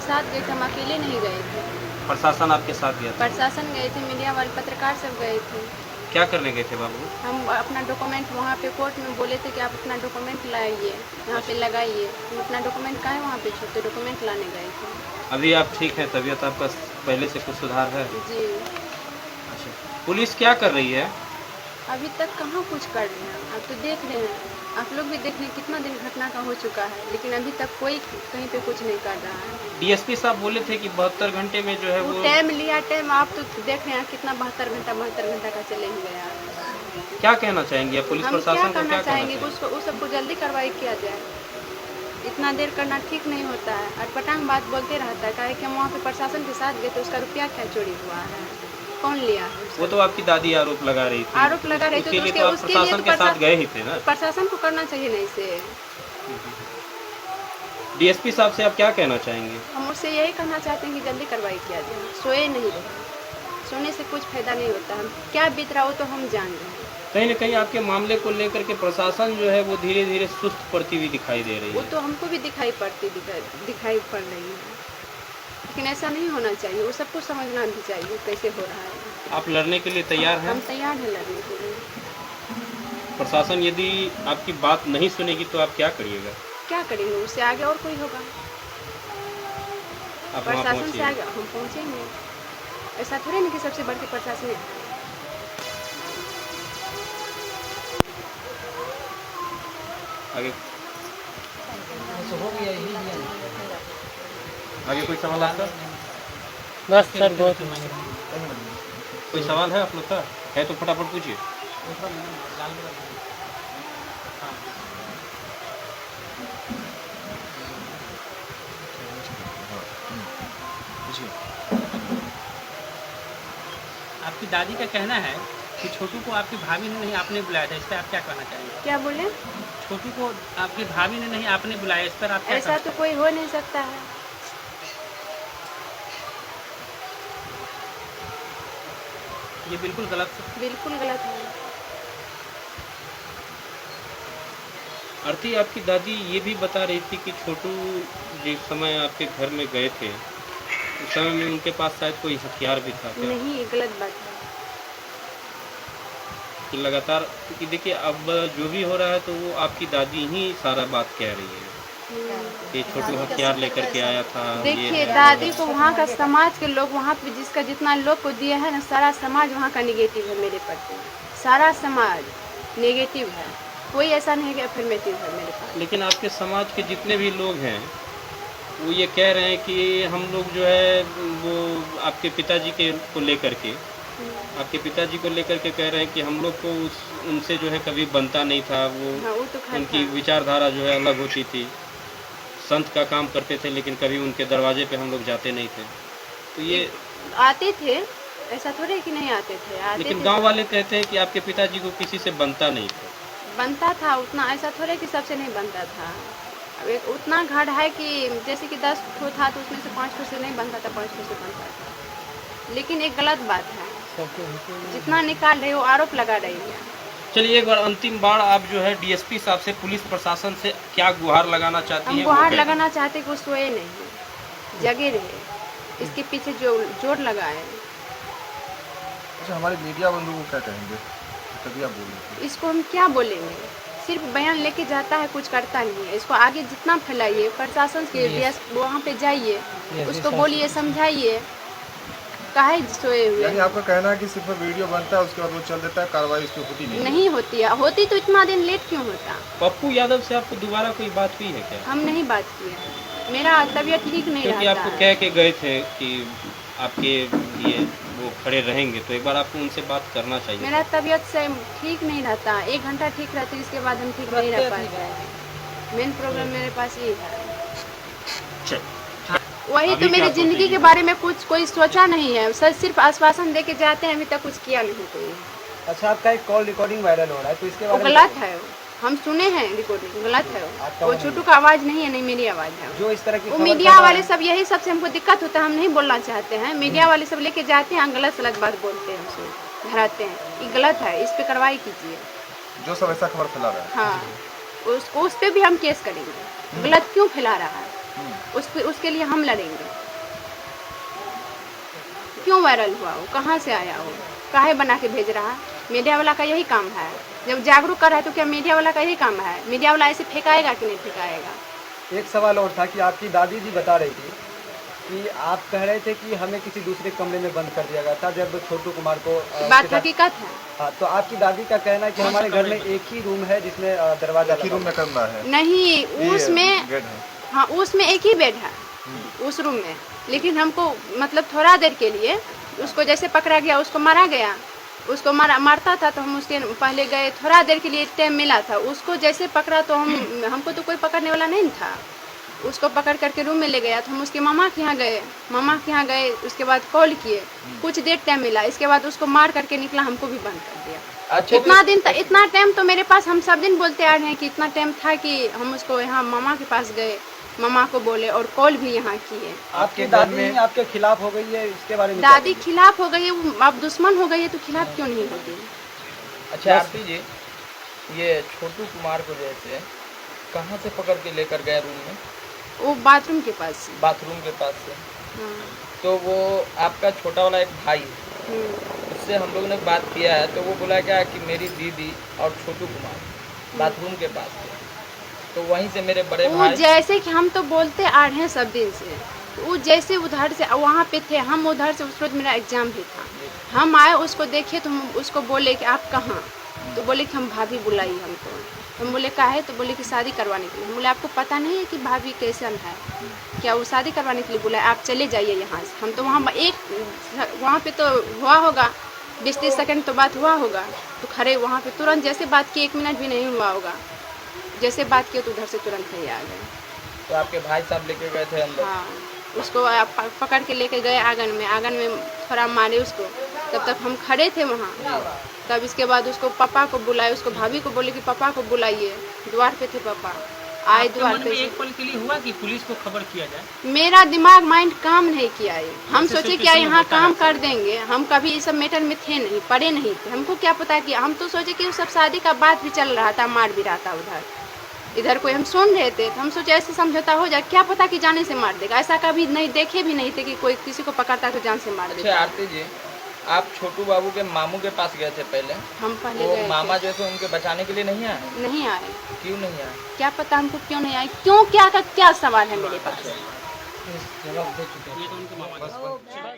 साथ गए थे, हम अकेले नहीं गए थे। प्रशासन आपके साथ गया था? प्रशासन गए थे, मीडिया वाले पत्रकार सब गए थे। क्या करने गए थे बाबू? हम अपना डॉक्यूमेंट वहाँ पे कोर्ट में बोले थे कि आप अपना डॉक्यूमेंट लाइए, यहाँ पे लगाइए। हम अपना डॉक्यूमेंट काहे वहाँ पे छूटे, डॉक्यूमेंट लाने गए थे। अभी आप ठीक हैं? तबीयत आपका पहले से कुछ सुधार है? जी। अच्छा, पुलिस क्या कर रही है? अभी तक कहाँ कुछ कर रहे हैं, आप तो देख रहे हैं, आप लोग भी देख रहे हैं कितना दिन घटना का हो चुका है, लेकिन अभी तक कोई कहीं पे कुछ नहीं कर रहा है। डीएसपी साहब बोले थे कि 72 घंटे में जो है वो वो टाइम लिया, टाइम आप तो देख रहे हैं कितना 72 घंटा का चले ही गया। क्या कहना चाहेंगे आप पुलिस हम प्रशासन क्या को? करना क्या चाहेंगे, उसको उस सबको जल्दी कार्रवाई किया जाए। इतना देर करना ठीक नहीं होता है, और पटांग बात बोलते रहता है, कहे कि हम वहाँ पे प्रशासन के साथ गए तो उसका रुपया क्या चोरी हुआ है, कौन लिया है? वो तो आपकी दादी आरोप लगा रही थी। आरोप लगा रही थी, उसके तो लिए तो आप प्रशासन के साथ गए ही थे ना? प्रशासन को करना चाहिए नहीं से। डीएसपी साहब से आप क्या कहना चाहेंगे? हम उससे यही कहना चाहते हैं कि जल्दी कार्रवाई किया जाए, सोए नहीं रहे, सोने से कुछ फायदा नहीं होता। हम क्या बीत रहा हो तो हम जान रहे हैं। कहीं न कहीं आपके मामले को लेकर के प्रशासन जो है वो धीरे धीरे सुस्त पड़ती हुई दिखाई दे रही वो है। तो हमको भी दिखाई पड़ रही है, लेकिन ऐसा नहीं होना चाहिए। वो सबको समझना भी चाहिए कैसे हो रहा है। आप लड़ने के लिए तैयार हैं? हम तैयार हैं लड़ने के लिए। प्रशासन यदि आपकी बात नहीं सुनेगी तो आप क्या करिएगा? क्या करेंगे, उससे आगे और कोई होगा? आप वहाँ प्रशासन से पहुँचिए। आगे हम पहुँचेंगे। ऐसा थोड़े नहीं कि सबसे बढ़ के प्रशासन है। आगे हो गया ही आगे कोई सवाल आपका? बस सर बहुत कोई सवाल है आप लोग का? है तो फटाफट पूछिए। आपकी दादी का कहना है कि छोटू को आपकी भाभी ने नहीं आपने बुलाया था, इस पर आप क्या कहना चाहेंगे? क्या बोले? छोटू को आपकी भाभी ने नहीं आपने बुलाया, इस पर आप क्या ऐसा तो कोई हो नहीं सकता है। ये बिल्कुल गलत है। बिल्कुल गलत है। आरती, आपकी दादी ये भी बता रही थी कि छोटू जिस समय आपके घर में गए थे उस समय में उनके पास शायद कोई हथियार भी था क्या? नहीं, ये गलत बात है। कि लगातार, क्योंकि देखिए अब जो भी हो रहा है तो वो आपकी दादी ही सारा बात कह रही है कि छोटू हथियार लेकर के आया था। देखिए, दादी को वहाँ का समाज के लोग, वहाँ पे जिसका जितना लोग को दिया है ना, सारा समाज वहाँ का निगेटिव है मेरे प्रति। सारा समाज नेगेटिव है, कोई ऐसा नहीं है कि अफर्मेटिव है मेरे पास। लेकिन आपके समाज के जितने भी लोग हैं वो ये कह रहे हैं कि हम लोग जो है वो आपके पिताजी के को लेकर के आपके पिताजी को लेकर के कह रहे हैं कि हम लोग को उनसे जो है कभी बनता नहीं था। हाँ, वो तो खैर उनकी था। विचारधारा जो है अलग होती थी। संत का काम करते थे लेकिन कभी उनके दरवाजे पे हम लोग जाते नहीं थे। तो ये आते थे, ऐसा थोड़े कि नहीं आते थे, आते लेकिन थे। गांव वाले कहते हैं कि आपके पिताजी को किसी से बनता नहीं था। बनता था उतना, ऐसा थोड़े कि सबसे नहीं बनता था। अब एक उतना घड़ है कि जैसे कि 10 ठो था तो उसमें से 5 ठो से नहीं बनता था, 5 ठो से बनता था। लेकिन एक गलत बात है, जितना निकाल रहे हो आरोप लगा रही है। चलिए, एक बार अंतिम बार आप जो है डीएसपी साहब से, पुलिस प्रशासन से क्या गुहार लगाना चाहती हम हैं? गुहार लगाना चाहते कि वो सोए नहीं, जगे रहे, इसके पीछे जो जोर लगाए। अच्छा, हमारे मीडिया बंधु को क्या कहेंगे? तभी आप बोल रहे थे। इसको हम क्या बोलेंगे, सिर्फ बयान लेके जाता है, कुछ करता नहीं है। इसको आगे जितना फैलाइए, प्रशासन के डीएस वहाँ पे जाइए, उसको बोलिए, समझाइए, काहे सोए हुए। यानी आपका कहना है कि सिर्फ वीडियो बनता है उसके बाद वो चल देता है, कार्रवाई उस पर होती नहीं है? नहीं होती है, होती तो इतना दिन लेट क्यों होता? पप्पू यादव से आपको दोबारा कोई बात हुई है क्या? हम नहीं बात किए, मेरा तबीयत ठीक नहीं क्योंकि रहता आपको है। कह के गए थे कि आपके लिए वो खड़े रहेंगे, तो एक बार आपको उनसे बात करना चाहिए। मेरा तबीयत से ठीक नहीं रहता, 1 घंटा ठीक रहती, इसके बाद हम ठीक नहीं रह पाते। मेन प्रॉब्लम मेरे पास ये है। वही अभी तो मेरी क्या जिंदगी सोचेंगे? के बारे में कुछ कोई सोचा नहीं है, सर सिर्फ आश्वासन दे के जाते हैं, अभी तक कुछ किया नहीं कोई। अच्छा, आपका एक कॉल रिकॉर्डिंग वायरल हो रहा है, तो इसके वो बारे में गलत है, हम सुने हैं रिकॉर्डिंग, गलत है वो छोटू का आवाज़ नहीं है, नहीं मेरी आवाज़ है। जो इस तरह की वो खबर मीडिया फैला वाले है- सब यही सबसे हमको दिक्कत होता है, हम नहीं बोलना चाहते हैं। मीडिया वाले सब लेके जाते हैं, गलत सलत बात बोलते हैं, हमसे धराते हैं, ये गलत है, इस पे कार्रवाई कीजिए। जो सब ऐसा खबर फैला रहा है। हाँ, उस पे भी हम केस करेंगे, गलत क्यों फैला रहा है, उसके लिए हम लड़ेंगे। क्यों वायरल हुआ, वो कहाँ से आया, वो काहे बना के भेज रहा है? मीडिया वाला का यही काम है, जब जागरूक कर रहा है तो क्या मीडिया वाला का यही काम है? मीडिया वाला ऐसे फेंकाएगा कि नहीं फेंकाएगा? एक सवाल और था कि आपकी दादी जी बता रही थी कि आप कह रहे थे कि हमें किसी दूसरे कमरे में बंद कर दिया गया था जब छोटू कुमार को बात हकीकत है। हाँ, तो आपकी दादी का कहना है कि हमारे घर में एक ही रूम है जिसमें दरवाजा एक ही लगा रूम में करना है, नहीं, ये उसमें बेड है। हाँ, उसमें एक ही बेड है उस रूम में, लेकिन हमको मतलब थोड़ा देर के लिए उसको जैसे पकड़ा गया, उसको मारा गया, उसको मारता था तो हम उसके पहले गए, थोड़ा देर के लिए टाइम मिला था, उसको जैसे पकड़ा तो हमको तो कोई पकड़ने वाला नहीं था, उसको पकड़ करके रूम में ले गया तो हम उसके मामा के यहाँ गए, उसके बाद कॉल किए, कुछ देर टाइम मिला, इसके बाद उसको मार करके निकला, हमको भी बंद कर दिया। अच्छा, इतना टाइम तो मेरे पास, हम सब दिन बोलते आ रहे हैं कि इतना टाइम था कि हम उसको यहाँ मामा के पास गए, मामा को बोले और कॉल भी यहाँ किए। आपकी दादी आपके खिलाफ हो गई है, इसके बारे में दादी खिलाफ हो गई है, वो अब दुश्मन हो गई है तो खिलाफ क्यों नहीं होगी? अच्छा आरती जी, ये छोटू कुमार को जैसे कहाँ से पकड़ के लेकर गए रूम में? वो बाथरूम के पास से। बाथरूम के पास से। हाँ। तो वो आपका छोटा वाला एक भाई है, हम्म। उससे हम लोग ने बात किया है, तो वो बोला क्या कि मेरी दीदी और छोटू कुमार बाथरूम के पास थे, तो वहीं से मेरे बड़े वो भाई जैसे कि हम तो बोलते आ रहे हैं सब दिन से, वो जैसे उधर से वहाँ पे थे, हम उधर से, उस रोज मेरा एग्जाम भी था, हम आए उसको देखे तो हम उसको बोले कि आप कहाँ, तो बोले कि हम भाभी बुलाई हमको, हम बोले काहे, तो बोले कि शादी करवाने के लिए। हम बोले आपको पता नहीं है कि भाभी कैसन है क्या, वो शादी करवाने के लिए बुलाए, आप चले जाइए यहाँ से। हम तो वहाँ पे तो हुआ होगा 20-30 सेकंड तो बात हुआ होगा, तो खड़े वहाँ पे तुरंत जैसे बात की, 1 मिनट भी नहीं हुआ होगा, जैसे बात किया तो उधर से तुरंत ही आ गए। तो आपके भाई साहब लेके गए थे अंदर? हाँ, उसको पकड़ के लेके गए आंगन में थोड़ा मारे उसको, तब तक हम खड़े थे वहाँ। तब इसके बाद उसको पापा को बुलाए, उसको भाभी को बोले कि पापा को बुलाइए, द्वार पे थे पापा, आए आपके द्वार मन में पे। एक पल के लिए हुआ कि पुलिस को खबर किया जाए? मेरा दिमाग माइंड काम नहीं किया है, हम जैसे सोचे सिचुएशन क्या यहाँ होता है काम अक्सर। कर देंगे, हम कभी इस सब मैटर में थे नहीं, पढ़े नहीं थे, हमको क्या पता कि हम तो सोचे कि उस सब शादी का बात भी चल रहा था, मार भी रहा था इधर कोई हम सुन रहे थे, तो हम सोचे ऐसे समझौता हो जाए, क्या पता कि जाने से मार देगा, ऐसा कभी नहीं देखे भी नहीं थे कि कोई किसी को पकड़ता तो जान से मार अच्छा देता। आरती जी, आप छोटू बाबू के मामू के पास गए थे पहले, हम पहले वो गए मामा थे, जैसे उनके बचाने के लिए नहीं आए? नहीं आए, क्यों नहीं आए? क्या पता हमको क्यों नहीं आए, क्यों, क्या का क्या सवाल है मेरे पास। ये तो उनके मामा